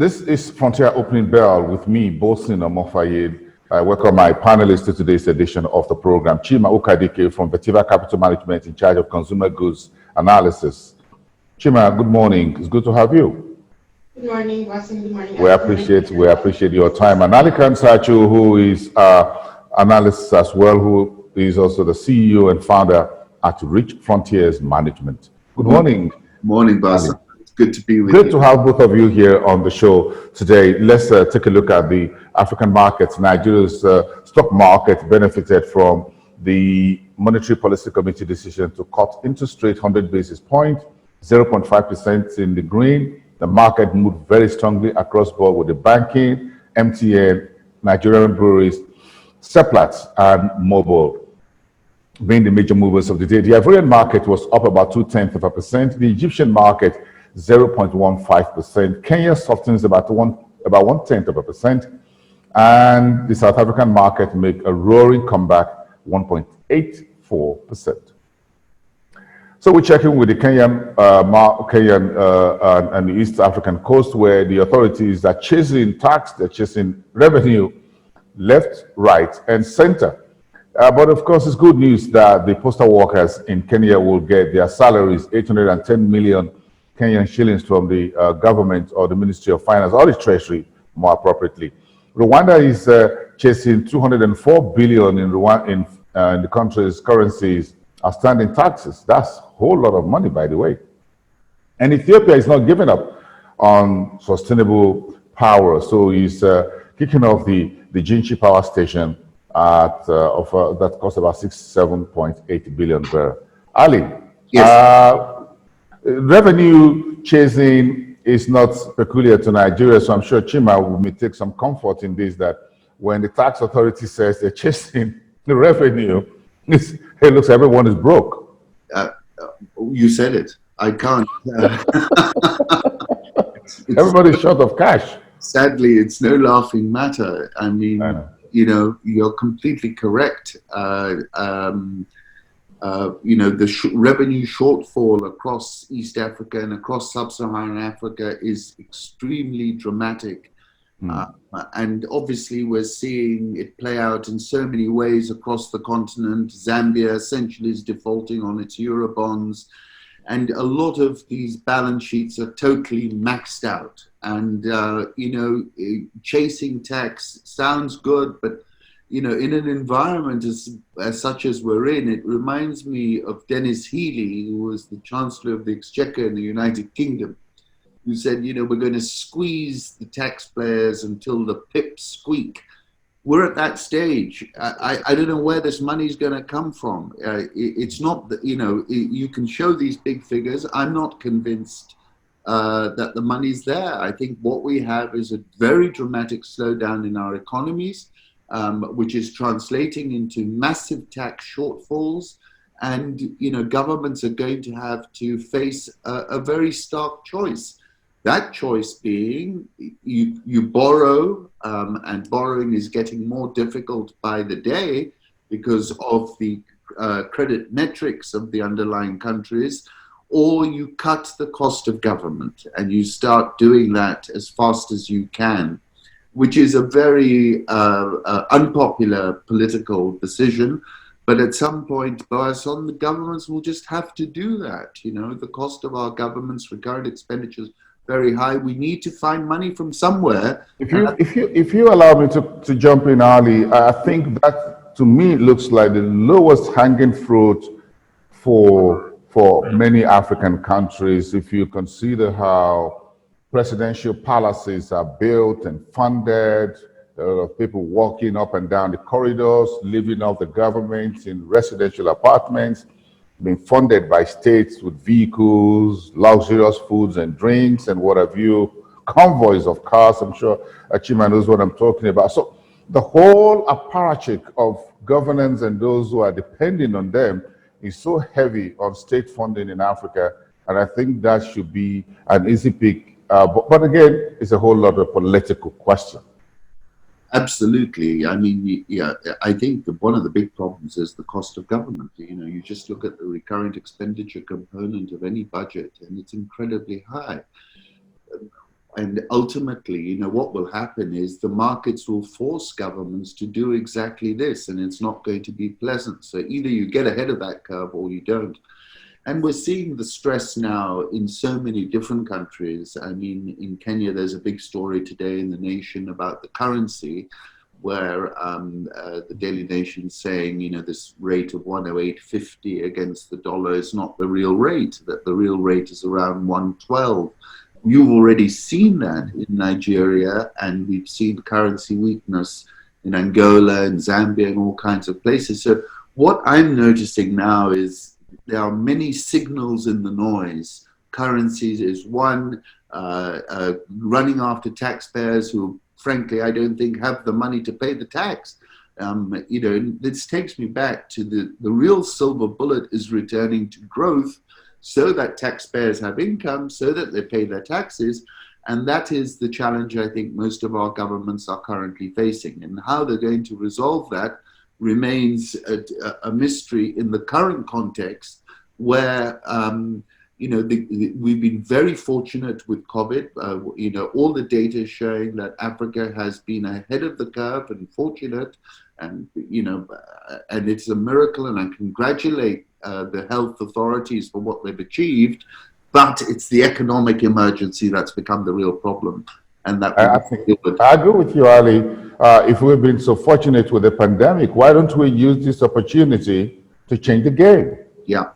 This is Frontier Opening Bell with me, Bosin Omofayed. I welcome my panelists to today's edition of the program. Chima Ukadike from Vertiva Capital Management in charge of consumer goods analysis. Chima, good morning. It's good to have you. Good morning, Bosin. Good morning, We appreciate your time. And Ali Sachu, who is analyst as well, who is also the CEO and founder at Rich Frontiers Management. Good morning. Morning, Bosin. It's good to be with you. Good to have both of you here on the show today. Let's take a look at the African markets. Nigeria's stock market benefited from the Monetary Policy Committee decision to cut interest rate 100 basis points, 0.5% in the green. The market moved very strongly across board with the banking, MTN, Nigerian breweries, Seplat, and Mobile being the major movers of the day. The Ivorian market was up about 0.2%. The Egyptian market 0.15%. Kenya softens about 0.1%, and the South African market make a roaring comeback, 1.84%. So we're checking with the Kenyan and the East African coast, where the authorities are chasing tax, they're chasing revenue, left, right, and center. But of course, it's good news that the postal workers in Kenya will get their salaries, 810 million Kenyan shillings from the government or the Ministry of Finance or the Treasury, more appropriately. Rwanda is chasing 204 billion in the country's currencies outstanding taxes. That's a whole lot of money, by the way. And Ethiopia is not giving up on sustainable power, so he's kicking off the Jinchi power station that costs about 7.8 billion barrel. Ali, yes. Revenue chasing is not peculiar to Nigeria, so I'm sure Chima will take some comfort in this, that when the tax authority says they're chasing the revenue, it looks like everyone is broke. You said it. I can't. Everybody's short of cash. Sadly, it's no laughing matter. I mean, you're completely correct. The revenue shortfall across East Africa and across Sub-Saharan Africa is extremely dramatic. And obviously, we're seeing it play out in so many ways across the continent. Zambia essentially is defaulting on its Eurobonds. And a lot of these balance sheets are totally maxed out. And, chasing tax sounds good, but, in an environment as such as we're in, it reminds me of Dennis Healey, who was the Chancellor of the Exchequer in the United Kingdom, who said, we're going to squeeze the taxpayers until the pips squeak. We're at that stage. I don't know where this money is going to come from. It's not that, you can show these big figures. I'm not convinced that the money's there. I think what we have is a very dramatic slowdown in our economies, which is translating into massive tax shortfalls. And, governments are going to have to face a very stark choice. That choice being you borrow, and borrowing is getting more difficult by the day because of the credit metrics of the underlying countries, or you cut the cost of government and you start doing that as fast as you can, which is a very unpopular political decision. But at some point, Boason, the governments will just have to do that. The cost of our government's recurrent expenditures very high. We need to find money from somewhere. If you allow me to jump in, Ali, I think that to me looks like the lowest hanging fruit for many African countries. If you consider how presidential palaces are built and funded, there are people walking up and down the corridors, living off the government in residential apartments, being funded by states with vehicles, luxurious foods and drinks and what have you, convoys of cars. I'm sure Chima knows what I'm talking about. So the whole apparatchik of governance and those who are depending on them is so heavy on state funding in Africa, and I think that should be an easy pick. But again, it's a whole lot of political question. Absolutely. I mean, I think that one of the big problems is the cost of government. You just look at the recurrent expenditure component of any budget, and it's incredibly high. And ultimately, what will happen is the markets will force governments to do exactly this, and it's not going to be pleasant. So either you get ahead of that curve or you don't. And we're seeing the stress now in so many different countries. I mean, in Kenya, there's a big story today in the Nation about the currency, where the Daily Nation is saying, this rate of 108.50 against the dollar is not the real rate, that the real rate is around 112. You've already seen that in Nigeria, and we've seen currency weakness in Angola and Zambia and all kinds of places. So what I'm noticing now is there are many signals in the noise. Currencies is one, running after taxpayers who, frankly, I don't think have the money to pay the tax. This takes me back to the real silver bullet is returning to growth so that taxpayers have income, so that they pay their taxes. And that is the challenge I think most of our governments are currently facing. And how they're going to resolve that remains a mystery in the current context, where we've been very fortunate with COVID. All the data is showing that Africa has been ahead of the curve and fortunate, and and it's a miracle, and I congratulate the health authorities for what they've achieved. But it's the economic emergency that's become the real problem, and that I agree with you, Ali. If we've been so fortunate with the pandemic, why don't we use this opportunity to change the game? Yeah.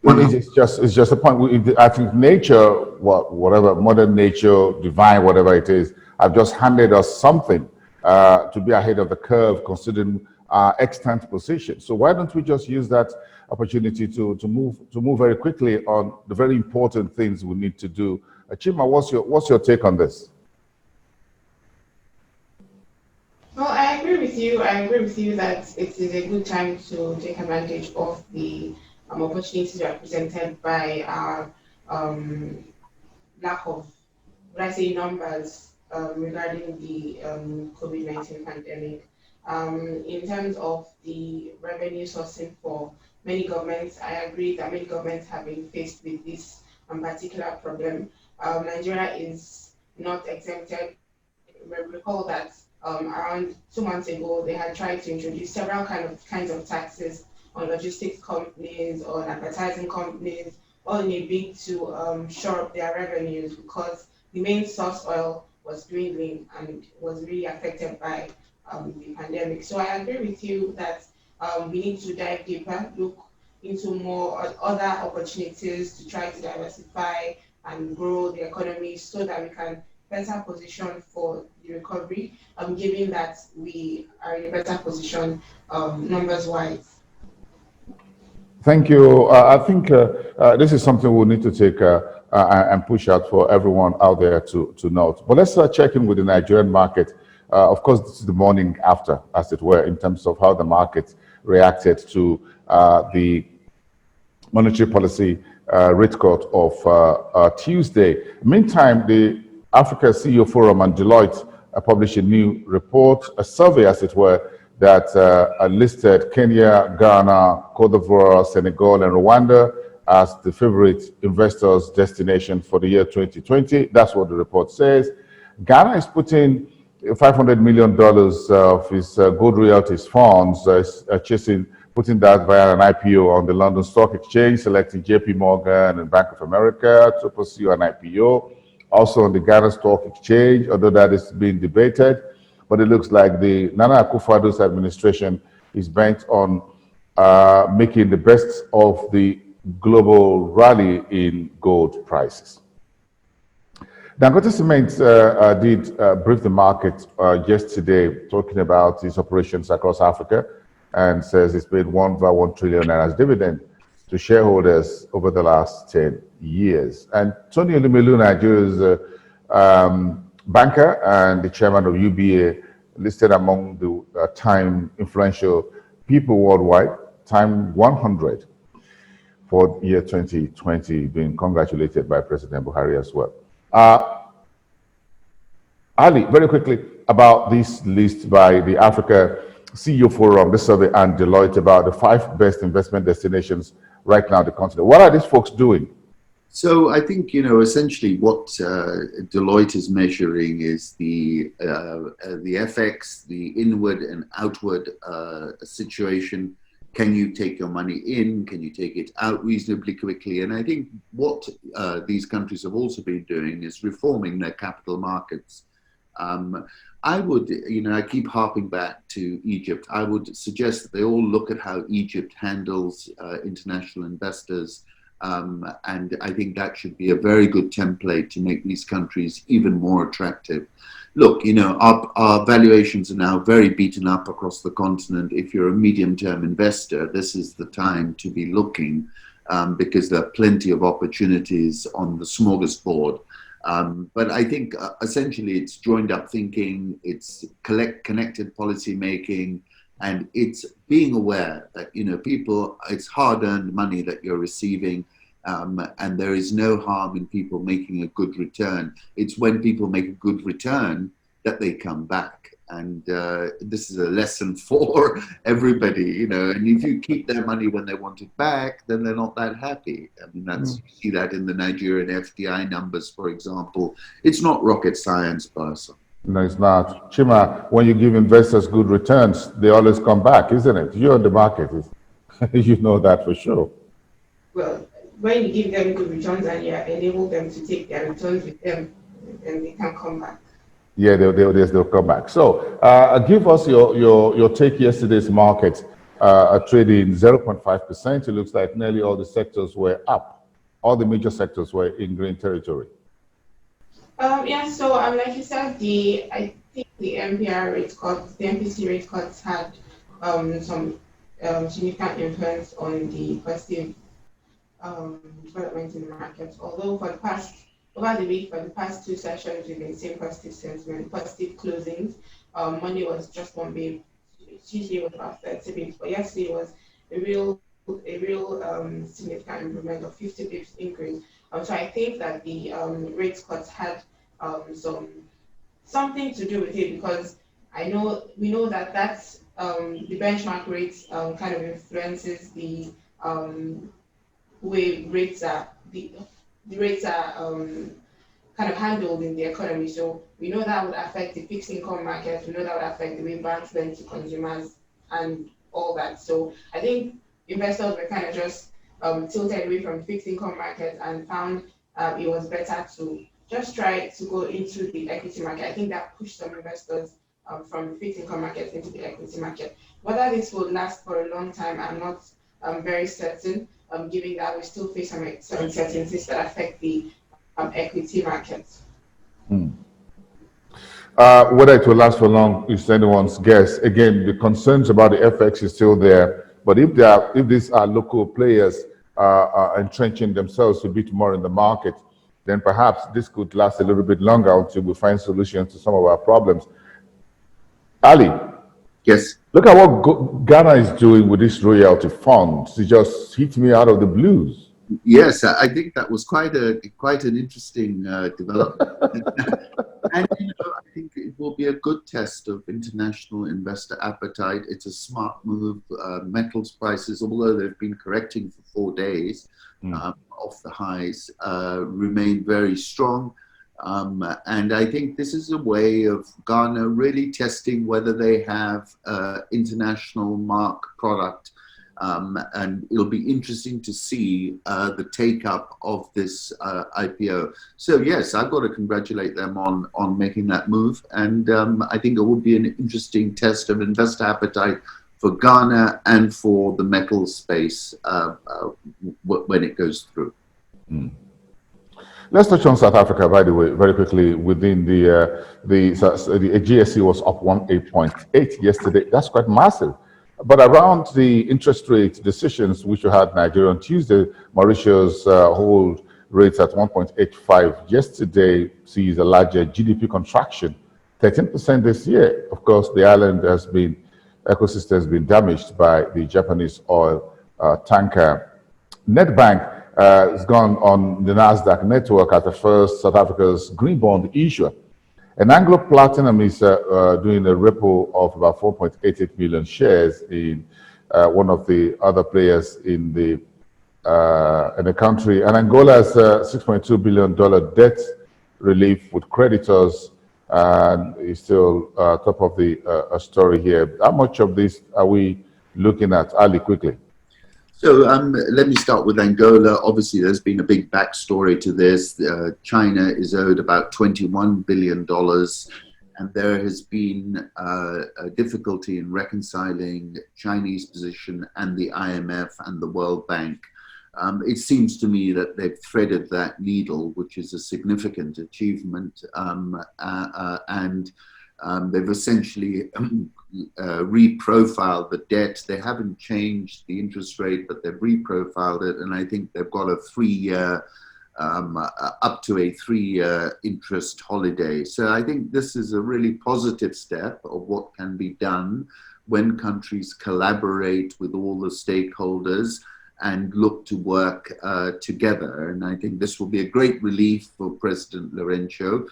It's just a point. I think nature, whatever, Mother Nature, divine, whatever it is, have just handed us something to be ahead of the curve, considering our extant position. So why don't we just use that opportunity to move very quickly on the very important things we need to do? Chima, what's your take on this? Well, I agree with you. I agree with you that it is a good time to take advantage of the opportunities represented by our lack of, would I say, numbers regarding the COVID-19 pandemic. In terms of the revenue sourcing for many governments, I agree that many governments have been faced with this particular problem. Nigeria is not exempted. Recall that around 2 months ago, they had tried to introduce several kinds of taxes on logistics companies, on advertising companies, all in a bid to shore up their revenues, because the main source oil was dwindling and was really affected by the pandemic. So I agree with you that we need to dive deeper, look into more other opportunities to try to diversify and grow the economy so that we can better position for the recovery, given that we are in a better position numbers wise. Thank you. I think this is something we'll need to take and push out for everyone out there to note. But let's check in with the Nigerian market. Of course, this is the morning after, as it were, in terms of how the market reacted to the monetary policy rate cut of Tuesday. Meantime, the Africa CEO Forum and Deloitte published a new report, a survey, as it were, that listed Kenya, Ghana, Cote d'Ivoire, Senegal, and Rwanda as the favorite investors' destination for the year 2020. That's what the report says. Ghana is putting $500 million of his gold royalties funds, putting that via an IPO on the London Stock Exchange, selecting JP Morgan and Bank of America to pursue an IPO. Also on the Ghana Stock Exchange, although that is being debated. But it looks like the Nana Akufo-Addo's administration is bent on making the best of the global rally in gold prices. Dangote Cement did brief the market yesterday, talking about its operations across Africa, and says it's paid $1 trillion as dividend to shareholders over the last 10 years. And Tony Elumelu, Nigeria's banker and the chairman of UBA, listed among the Time influential people worldwide, Time 100 for year 2020, being congratulated by President Buhari as well. Ali, very quickly about this list by the Africa CEO Forum, the survey, and Deloitte about the 5 best investment destinations right now in the continent. What are these folks doing? So I think, essentially what Deloitte is measuring is the FX, the inward and outward situation. Can you take your money in? Can you take it out reasonably quickly? And I think what these countries have also been doing is reforming their capital markets. Um, I would, I keep harping back to Egypt. I would suggest that they all look at how Egypt handles international investors. And I think that should be a very good template to make these countries even more attractive. Look, our valuations are now very beaten up across the continent. If you're a medium-term investor, this is the time to be looking because there are plenty of opportunities on the smorgasbord. But I think essentially it's joined up thinking, it's connected policy making, and it's being aware that, people, it's hard-earned money that you're receiving, and there is no harm in people making a good return. It's when people make a good return that they come back. And this is a lesson for everybody, and if you keep their money when they want it back, then they're not that happy. I mean, you see that in the Nigerian FDI numbers, for example. It's not rocket science, person. No, it's not. Chima, when you give investors good returns, they always come back, isn't it? You're in the market. You know that for sure. Well, when you give them good returns and you enable them to take their returns with them, then they can come back. Yeah, they'll come back. So give us your take. Yesterday's market trading 0.5%. It looks like nearly all the sectors were up. All the major sectors were in green territory. Yeah, so like you said, I think the MPR rate cuts, the MPC rate cuts had some significant influence on the positive development in the market. Although over the week, for the past two sessions, we've been seeing positive sentiment, positive closings. Monday was just 1 basis point. Tuesday was about 30 basis points, but yesterday was a real significant improvement of 50 basis points increase. So I think that the rate cuts had something to do with it, because we know that the benchmark rates kind of influences the way the rates are kind of handled in the economy. So we know that would affect the fixed income market. We know that would affect the way banks lend to consumers and all that. So I think investors were kind of just tilted away from the fixed income market and found it was better to just try to go into the equity market. I think that pushed some investors from the fixed income market into the equity market. Whether this will last for a long time, I'm not very certain, given that we still face some uncertainties that affect the equity market. Whether it will last for long is anyone's guess. Again, the concerns about the FX is still there. But if these are local players entrenching themselves a bit more in the market, then perhaps this could last a little bit longer until we find solutions to some of our problems. Ali, Yes. look at what Ghana is doing with this royalty fund. It just hit me out of the blues. Yes, I think that was quite an interesting development. And I think it will be a good test of international investor appetite. It's a smart move. Metals prices, although they've been correcting for 4 days off the highs, remain very strong. And I think this is a way of Ghana really testing whether they have international mark product. And it'll be interesting to see the take-up of this IPO. So yes, I've got to congratulate them on making that move. And I think it would be an interesting test of investor appetite for Ghana and for the metal space when it goes through. Let's touch on South Africa, by the way, very quickly. Within the GSE was up 18.8 yesterday. That's quite massive. But around the interest rate decisions, which we had Nigeria on Tuesday, Mauritius hold rates at 1.85 yesterday, sees a larger GDP contraction, 13% this year. Of course, the island ecosystem has been damaged by the Japanese oil tanker. Nedbank has gone on the NASDAQ network as the first South Africa's green bond issuer. And Anglo Platinum is doing a repo of about 4.88 million shares in one of the other players in the in the country. And Angola has $6.2 billion debt relief with creditors, and is still top of the story here. How much of this are we looking at? Ali, quickly. So let me start with Angola. Obviously, there's been a big backstory to this. China is owed about $21 billion, and there has been a difficulty in reconciling Chinese position and the IMF and the World Bank. It seems to me that they've threaded that needle, which is a significant achievement, and they've essentially reprofiled the debt. They haven't changed the interest rate, but they've reprofiled it, and I think they've got a 3-year, up to a 3-year interest holiday. So I think this is a really positive step of what can be done when countries collaborate with all the stakeholders and look to work together. And I think this will be a great relief for President Lorenzo,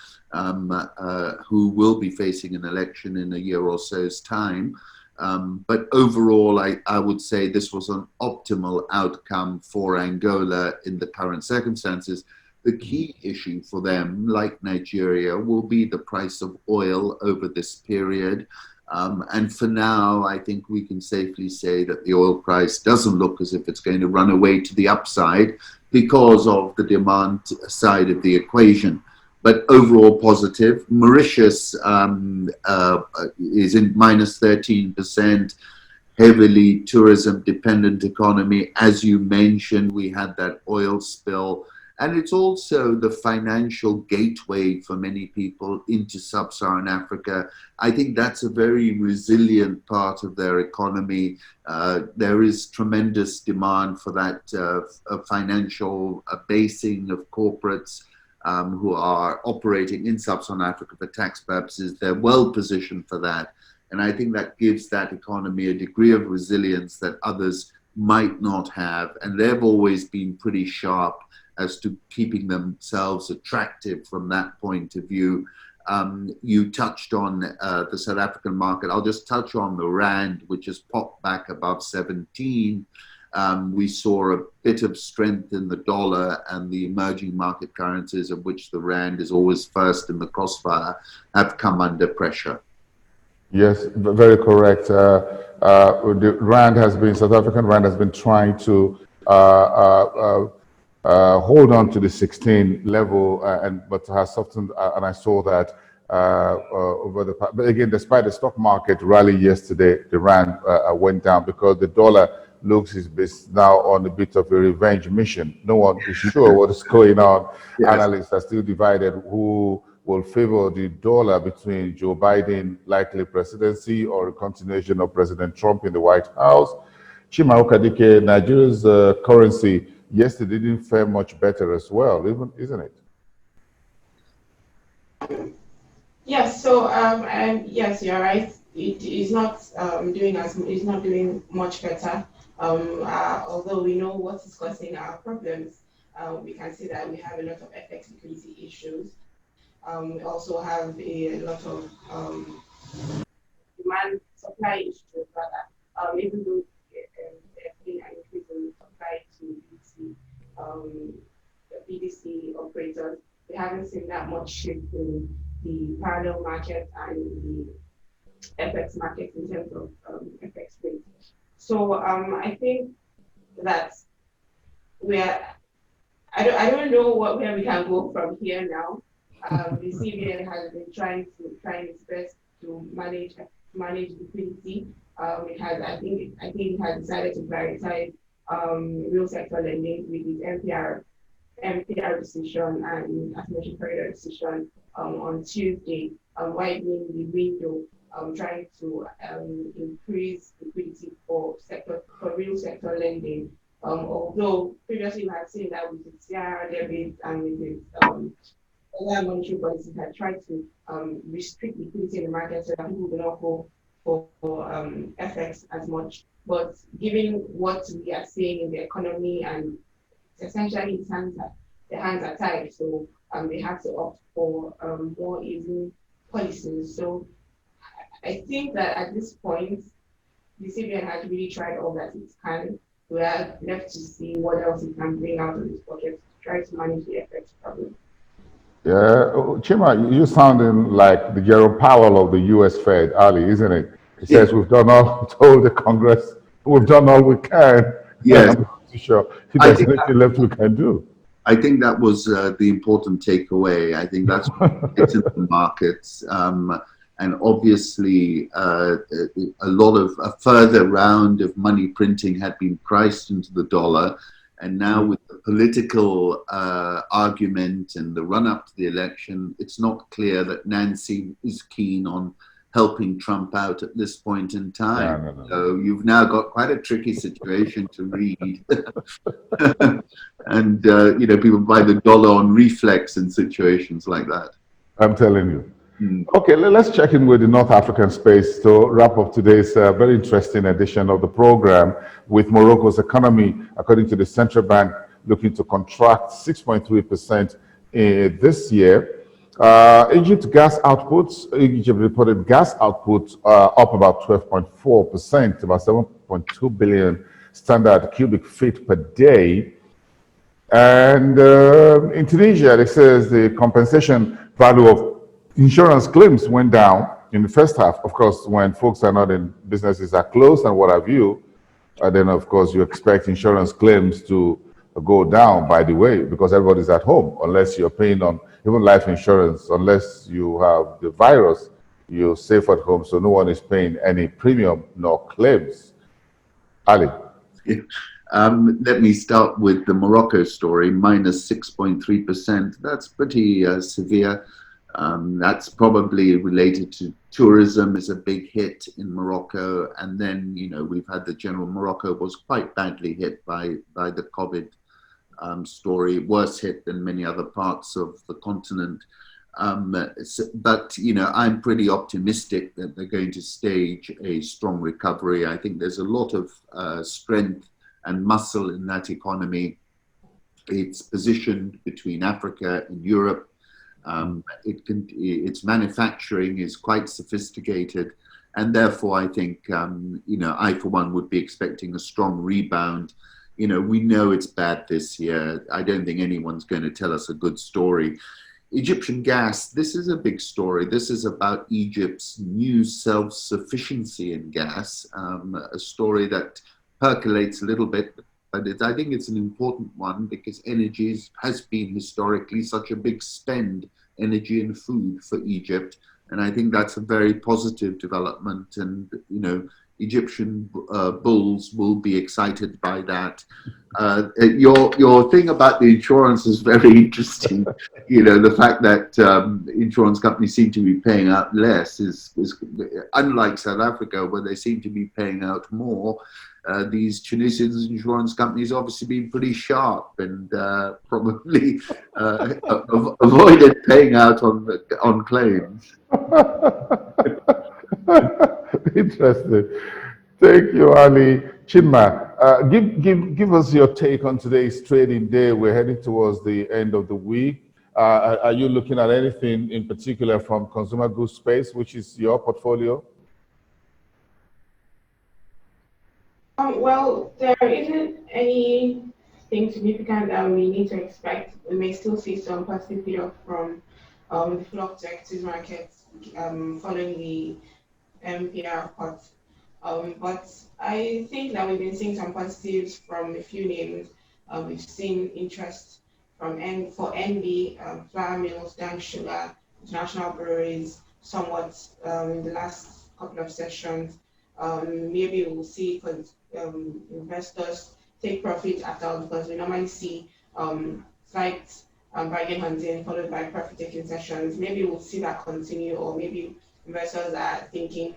who will be facing an election in a year or so's time. But overall, I would say this was an optimal outcome for Angola in the current circumstances. The key issue for them, like Nigeria, will be the price of oil over this period. And for now, I think we can safely say that the oil price doesn't look as if it's going to run away to the upside because of the demand side of the equation. But overall positive. Mauritius is in minus 13%, heavily tourism dependent economy. As you mentioned, we had that oil spill. And it's also the financial gateway for many people into sub-Saharan Africa. I think that's a very resilient part of their economy. There is tremendous demand for that financial basing of corporates who are operating in sub-Saharan Africa for tax purposes. They're well positioned for that. And I think that gives that economy a degree of resilience that others might not have. And they've always been pretty sharp as to keeping themselves attractive from that point of view. You touched on the South African market. I'll just touch on the Rand, which has popped back above 17. We saw a bit of strength in the dollar, and the emerging market currencies, of which the Rand is always first in the crossfire, have come under pressure. Yes, very correct. The Rand has been, South African Rand has been trying to hold on to the 16 level, but has softened, and I saw that over the past. But again, despite the stock market rally yesterday, the Rand went down because the dollar looks is now on a bit of a revenge mission. No one is sure what is going on. Yes. Analysts are still divided who will favor the dollar between Joe Biden likely presidency or a continuation of President Trump in the White House. Chima Okadike, Nigeria's currency yesterday didn't fare much better as well, isn't it? Yes. So yes, you're right. It is not doing much better. Although we know what is causing our problems, we can see that we have a lot of FX liquidity issues. We also have a lot of demand supply issues. Rather, even though there's been an increase in supply to BDC operators, we haven't seen that much shift in the parallel market and the FX market in terms of FX rates. So I think that I don't know where we can go from here now. The CBN has been trying its best to manage liquidity. I think it has decided to prioritize real sector lending with its MPR decision and affirmation corridor decision on Tuesday, widening the window, trying to increase liquidity for real sector lending. Although previously we had seen that with the CR debit and with its other monetary policies had tried to restrict liquidity in the market so that people do not go for FX as much. But given what we are seeing in the economy, and essentially their hands are tied, so they have to opt for more easing policies. So I think that at this point, the CBN has really tried all that it can We are left to see what else we can bring out of this budget to try to manage the effects problem. Yeah, Chima, you sounding like the Jerome Powell of the U.S. Fed, Ali, isn't it? He says we've done all, told the Congress, we've done all we can. Yes, I'm not too sure if I there's think anything left we can do. I think that was the important takeaway. I think that's it's in the markets, and obviously a lot of a further round of money printing had been priced into the dollar, and now with the political argument and the run up to the election, it's not clear that Nancy is keen on helping Trump out at this point in No, time. no, no. So you've now got quite a tricky situation to read. And people buy the dollar on reflex in situations like that. I'm telling you. Mm. Okay, let's check in with the North African space to wrap up today's very interesting edition of the program with Morocco's economy, according to the central bank, looking to contract 6.3% this year. Egypt reported gas output up about 12.4%, about 7.2 billion standard cubic feet per day. And in Tunisia, it says the compensation value of insurance claims went down in the first half. Of course, when folks are not in businesses are closed and what have you, then of course you expect insurance claims to go down, by the way, because everybody's at home, unless you're paying on even life insurance, unless you have the virus, you're safe at home, so no one is paying any premium nor claims. Ali. Let me start with the Morocco story, minus 6.3%. That's pretty severe. That's probably related to tourism is a big hit in Morocco. And then, we've had the general Morocco was quite badly hit by the COVID story, worse hit than many other parts of the continent. But I'm pretty optimistic that they're going to stage a strong recovery. I think there's a lot of strength and muscle in that economy. It's positioned between Africa and Europe. Its manufacturing is quite sophisticated, and therefore I think I for one would be expecting a strong rebound. We know it's bad this year. I don't think anyone's going to tell us a good story. Egyptian gas, this is a big story. This is about Egypt's new self-sufficiency in gas, a story that percolates a little bit, but I think it's an important one because energy has been historically such a big spend, energy and food for Egypt. And I think that's a very positive development. And, Egyptian bulls will be excited by that. Your thing about the insurance is very interesting. The fact that insurance companies seem to be paying out less is unlike South Africa, where they seem to be paying out more. These Tunisian insurance companies obviously been pretty sharp and probably avoided paying out on claims. Interesting. Thank you, Ali. Chinma, give us your take on today's trading day. We're heading towards the end of the week. Are you looking at anything in particular from consumer goods space, which is your portfolio? Well, there isn't anything significant that we need to expect. We may still see some positive feedback from the flow of equities markets following the MPR cut. But I think that we've been seeing some positives from a few names. We've seen interest for NB, flour mills, Dan Sugar, international breweries, somewhat in the last couple of sessions. Maybe we'll see investors take profit after because we normally see slight bargain hunting followed by profit taking sessions. Maybe we'll see that continue, or maybe investors are thinking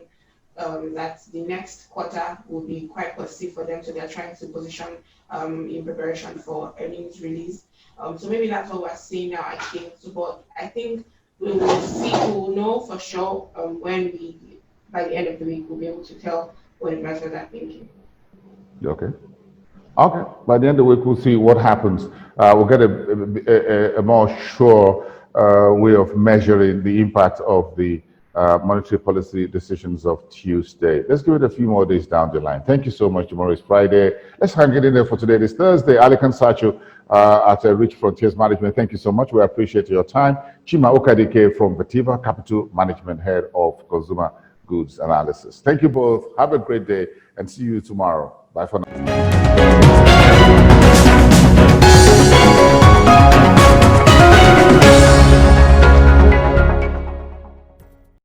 that the next quarter will be quite positive for them, so they're trying to position in preparation for earnings release. So maybe that's what we're seeing now. I think, but I think we will know for sure when by the end of the week, we'll be able to tell what investors are thinking. Okay. Okay. By the end of the week, we'll see what happens. We'll get a more sure way of measuring the impact of the monetary policy decisions of Tuesday. Let's give it a few more days down the line. Thank you so much. Tomorrow is Friday. Let's hang it in there for today. This Thursday, Ali Kansacho at Rich Frontiers Management. Thank you so much. We appreciate your time. Chima Okadike from Vativa Capital Management, Head of Consumer Goods Analysis. Thank you both. Have a great day and see you tomorrow. Bye for now.